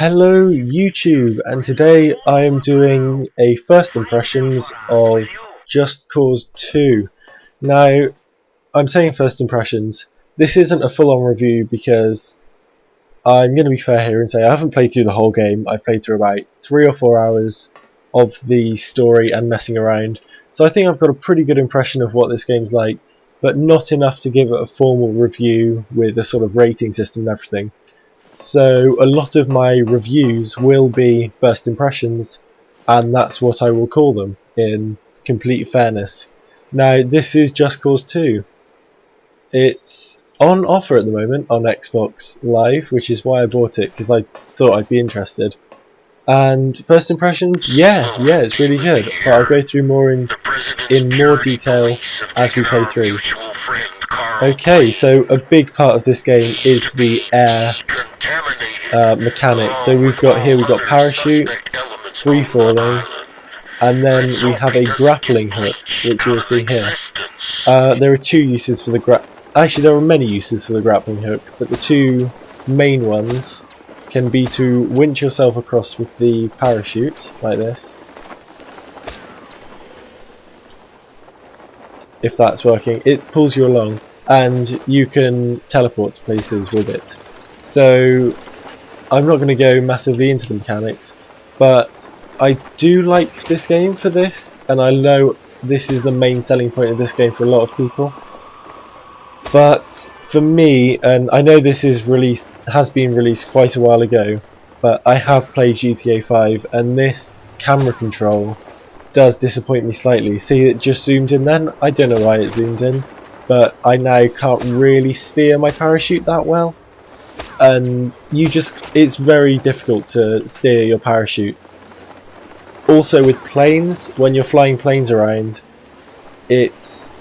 Hello YouTube, and today I am doing a first impressions of Just Cause 2. Now, I'm saying first impressions. This isn't a full-on review because I'm going to be fair here and say I haven't played through the whole game. I've played through about 3 or 4 hours of the story and messing around. So I think I've got a pretty good impression of what this game's like, but not enough to give it a formal review with a sort of rating system and everything. So a lot of my reviews will be first impressions, and that's what I will call them in complete fairness. Now this is Just Cause 2. It's on offer at the moment on Xbox Live, which is why I bought it, because I thought I'd be interested. And first impressions, yeah, it's really good, but I'll go through more in more detail as we play through. Okay, so a big part of this game is the air mechanics. So we've got parachute, free falling, and then we have a grappling hook, which you'll see here. There are two uses for the actually there are many uses for the grappling hook, but the two main ones can be to winch yourself across with the parachute, like this. If that's working, it pulls you along, and you can teleport to places with it. So I'm not going to go massively into the mechanics, but I do like this game for this, and I know this is the main selling point of this game for a lot of people. But for me, and I know this has been released quite a while ago, but I have played GTA 5, and this camera control does disappoint me slightly. See, it just zoomed in then. I don't know why it zoomed in, but I now can't really steer my parachute that well. And it's very difficult to steer your parachute. Also with planes, when you're flying planes around, it's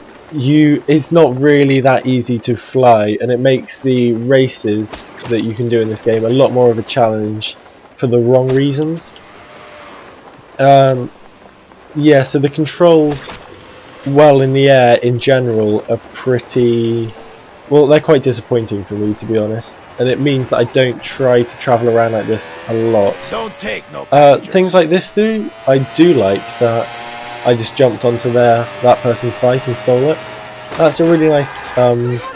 not really that easy to fly, and it makes the races that you can do in this game a lot more of a challenge for the wrong reasons. Yeah, so the controls, well, in the air in general are pretty... well, they're quite disappointing for me, to be honest, and it means that I don't try to travel around like this a lot. Don't take no passengers. Things like this though, I do like that I just jumped onto that person's bike and stole it. That's a really nice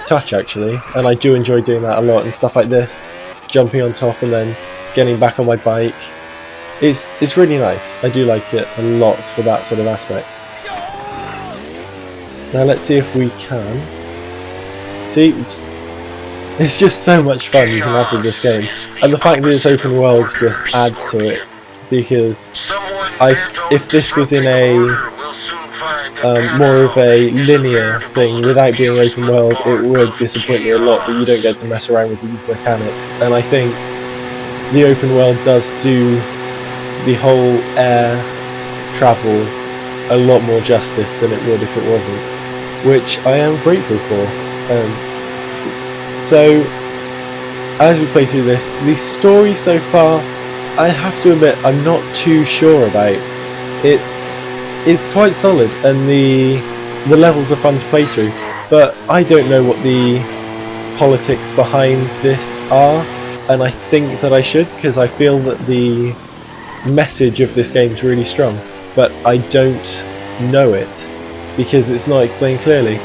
touch actually, and I do enjoy doing that a lot, and stuff like this, jumping on top and then getting back on my bike. It's really nice. I do like it a lot for that sort of aspect. Now let's see if we can. See, it's just so much fun you can have with this game, and the fact that it's open world just adds to it, because if this was in a more of a linear thing without being open world, it would disappoint me a lot that you don't get to mess around with these mechanics. And I think the open world does do the whole air travel a lot more justice than it would if it wasn't, which I am grateful for. So as we play through this, the story so far, I have to admit I'm not too sure about. It's quite solid, and the levels are fun to play through, but I don't know what the politics behind this are, and I think that I should, because I feel that the message of this game is really strong, but I don't know it because it's not explained clearly,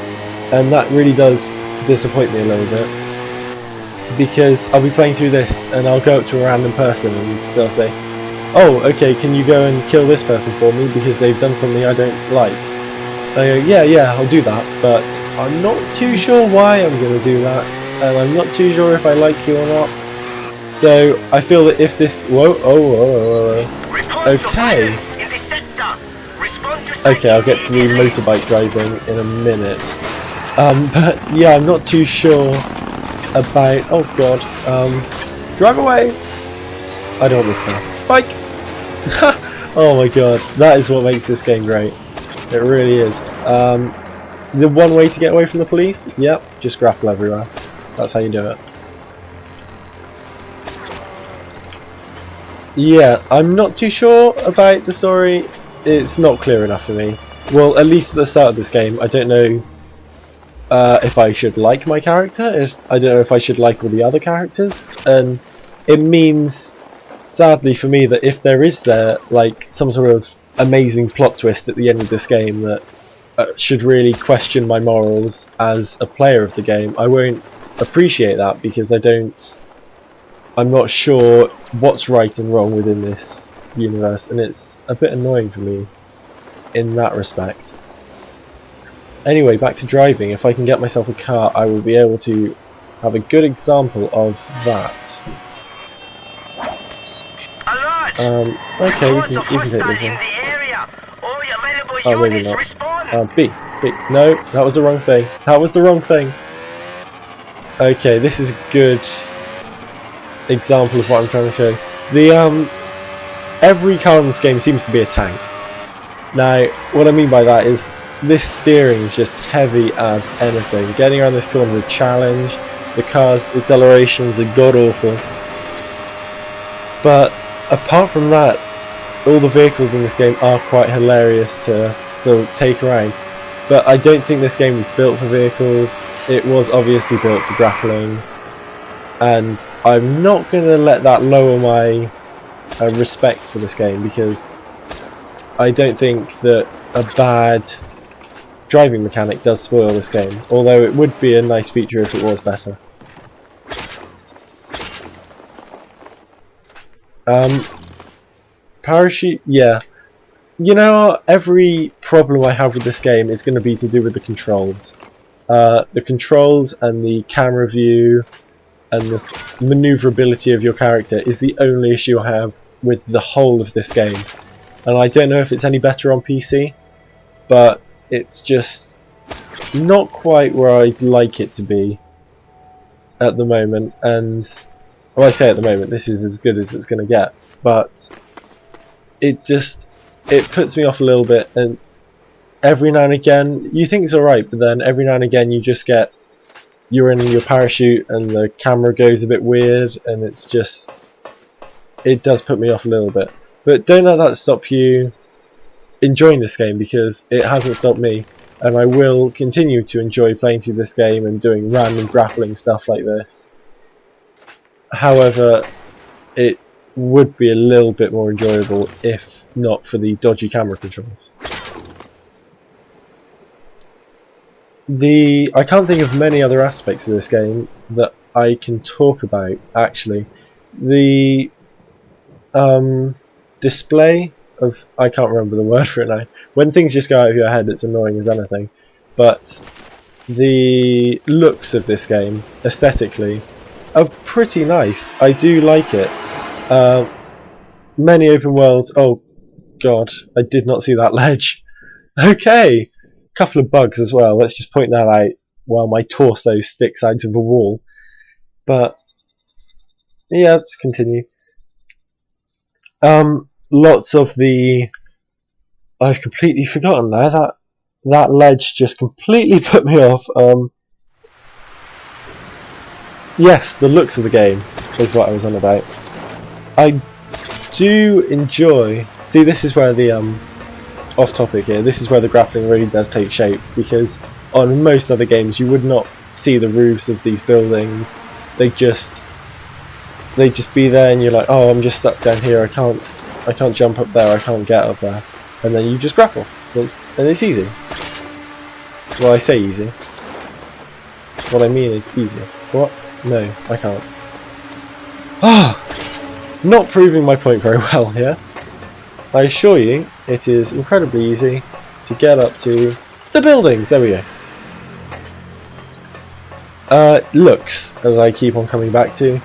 and that really does disappoint me a little bit, because I'll be playing through this and I'll go up to a random person and they'll say, oh, okay, can you go and kill this person for me because they've done something I don't like? I go, yeah, I'll do that, but I'm not too sure why I'm going to do that, and I'm not too sure if I like you or not. So I feel that if this... whoa. Okay, I'll get to the motorbike driving in a minute. But yeah, I'm not too sure about... oh god. Drive away! I don't want this car. Bike! Oh my god, that is what makes this game great. It really is. The one way to get away from the police? Yep, just grapple everywhere. That's how you do it. Yeah, I'm not too sure about the story. It's not clear enough for me. Well, at least at the start of this game, I don't know if I should like my character. I don't know if I should like all the other characters. And it means sadly for me that if there is like some sort of amazing plot twist at the end of this game that should really question my morals as a player of the game, I won't appreciate that because I'm not sure what's right and wrong within this universe, and it's a bit annoying for me in that respect. Anyway, back to driving. If I can get myself a car, I will be able to have a good example of that. Okay, we can take this one. Oh, maybe not. B. No, that was the wrong thing. That was the wrong thing. Okay, this is a good example of what I'm trying to show. The every car in this game seems to be a tank. Now, what I mean by that is this steering is just heavy as anything. Getting around this corner is a challenge. The car's accelerations are god awful. But apart from that, all the vehicles in this game are quite hilarious to sort of take around. But I don't think this game was built for vehicles. It was obviously built for grappling. And I'm not going to let that lower my respect for this game, because I don't think that a bad driving mechanic does spoil this game, although it would be a nice feature if it was better. Parachute, yeah. You know, every problem I have with this game is going to be to do with the controls. The controls and the camera view and the maneuverability of your character is the only issue I have with the whole of this game. And I don't know if it's any better on PC, but it's just not quite where I'd like it to be at the moment. And well, I say at the moment, this is as good as it's going to get, but it puts me off a little bit. And every now and again you think it's alright, but then every now and again you're in your parachute and the camera goes a bit weird, and it does put me off a little bit. But don't let that stop you enjoying this game, because it hasn't stopped me, and I will continue to enjoy playing through this game and doing random grappling stuff like this. However, it would be a little bit more enjoyable if not for the dodgy camera controls. I can't think of many other aspects of this game that I can talk about, actually. The display of, I can't remember the word for it now. When things just go out of your head, it's annoying as anything. But the looks of this game, aesthetically, are pretty nice. I do like it. Many open worlds. Oh god, I did not see that ledge. Okay, couple of bugs as well. Let's just point that out while my torso sticks out of the wall. But yeah, let's continue. Lots of the... I've completely forgotten now. That ledge just completely put me off. Yes, the looks of the game is what I was on about. I do enjoy... See, this is where the... off topic here, this is where the grappling really does take shape, because on most other games you would not see the roofs of these buildings. They'd just be there and you're like, oh, I'm just stuck down here, I can't jump up there, I can't get up there, and then you just grapple. And it's easy. Well, I say easy. What I mean is easy. What? No, I can't. Not proving my point very well here. I assure you, it is incredibly easy to get up to the buildings. There we go. Looks, as I keep on coming back to,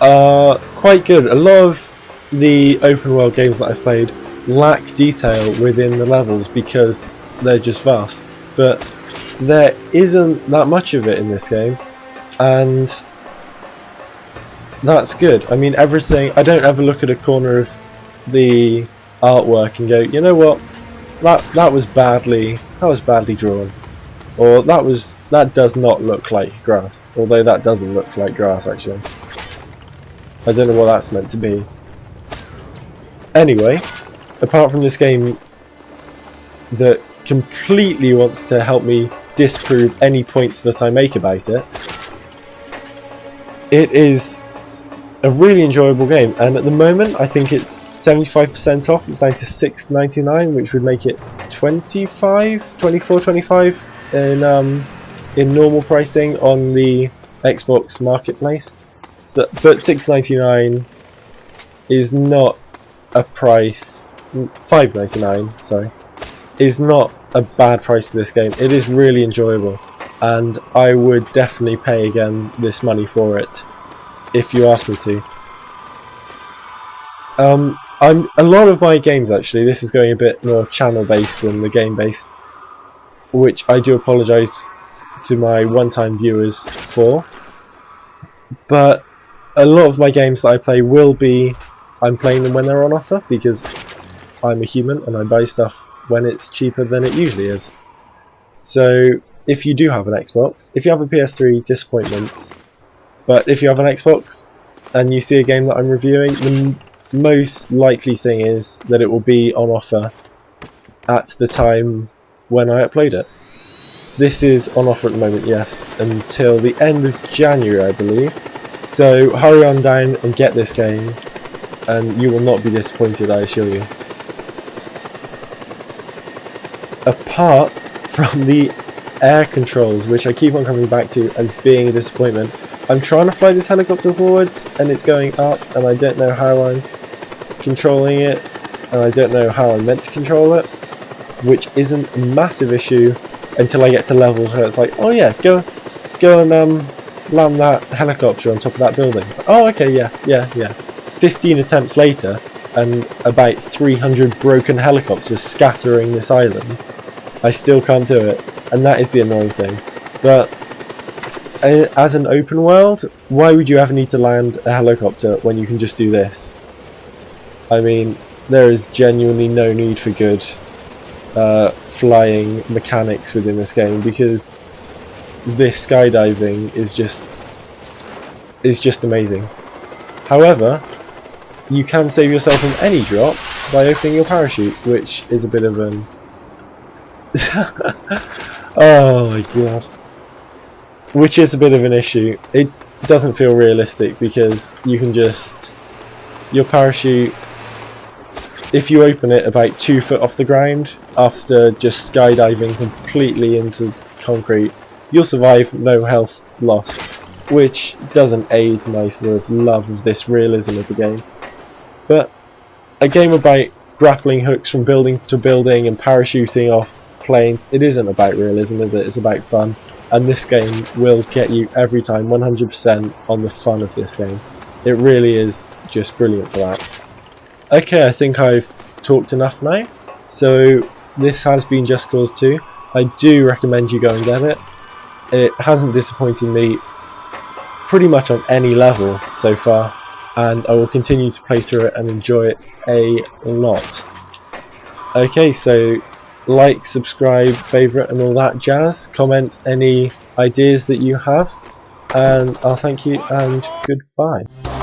are quite good. A lot of the open world games that I've played lack detail within the levels because they're just vast. But there isn't that much of it in this game, and that's good. I mean, everything. I don't ever look at a corner of the artwork and go, you know what, that was badly drawn, or that does not look like grass, although that doesn't look like grass actually. I don't know what that's meant to be. Anyway, apart from this game that completely wants to help me disprove any points that I make about it, it is a really enjoyable game, and at the moment I think it's 75% off. It's down to $6.99, which would make it 24, 25 in normal pricing on the Xbox Marketplace. So, but $6.99 is not a price. $5.99, sorry, is not a bad price for this game. It is really enjoyable, and I would definitely pay again this money for it if you ask me to. A lot of my games, actually, this is going a bit more channel based than the game based, which I do apologise to my one-time viewers for, but a lot of my games that I play will be, I'm playing them when they're on offer, because I'm a human and I buy stuff when it's cheaper than it usually is. So if you do have an Xbox, if you have a PS3, disappointments, but if you have an Xbox and you see a game that I'm reviewing, the most likely thing is that it will be on offer at the time when I upload it. This is on offer at the moment, yes, until the end of January, I believe. So hurry on down and get this game, and you will not be disappointed, I assure you. Apart from the air controls, which I keep on coming back to as being a disappointment, I'm trying to fly this helicopter forwards and it's going up, and I don't know how I'm controlling it, and I don't know how I'm meant to control it, which isn't a massive issue until I get to levels where it's like, oh yeah, go and land that helicopter on top of that building. It's like, oh okay, yeah. 15 attempts later, and about 300 broken helicopters scattering this island, I still can't do it, and that is the annoying thing. But as an open world, why would you ever need to land a helicopter when you can just do this? I mean, there is genuinely no need for good flying mechanics within this game, because this skydiving is just amazing. However, you can save yourself from any drop by opening your parachute, which is a bit of an oh my god, which is a bit of an issue. It doesn't feel realistic, because you can just, your parachute, if you open it about 2 foot off the ground after just skydiving completely into concrete, you'll survive, no health lost, which doesn't aid my sort of love of this realism of the game. But a game about grappling hooks from building to building and parachuting off planes, it isn't about realism, is it? It's about fun, and this game will get you every time 100% on the fun of this game. It really is just brilliant for that. Okay, I think I've talked enough now. So this has been Just Cause 2. I do recommend you go and get it. It hasn't disappointed me pretty much on any level so far, and I will continue to play through it and enjoy it a lot. Okay, so like, subscribe, favourite and all that jazz. Comment any ideas that you have, and I'll thank you and goodbye.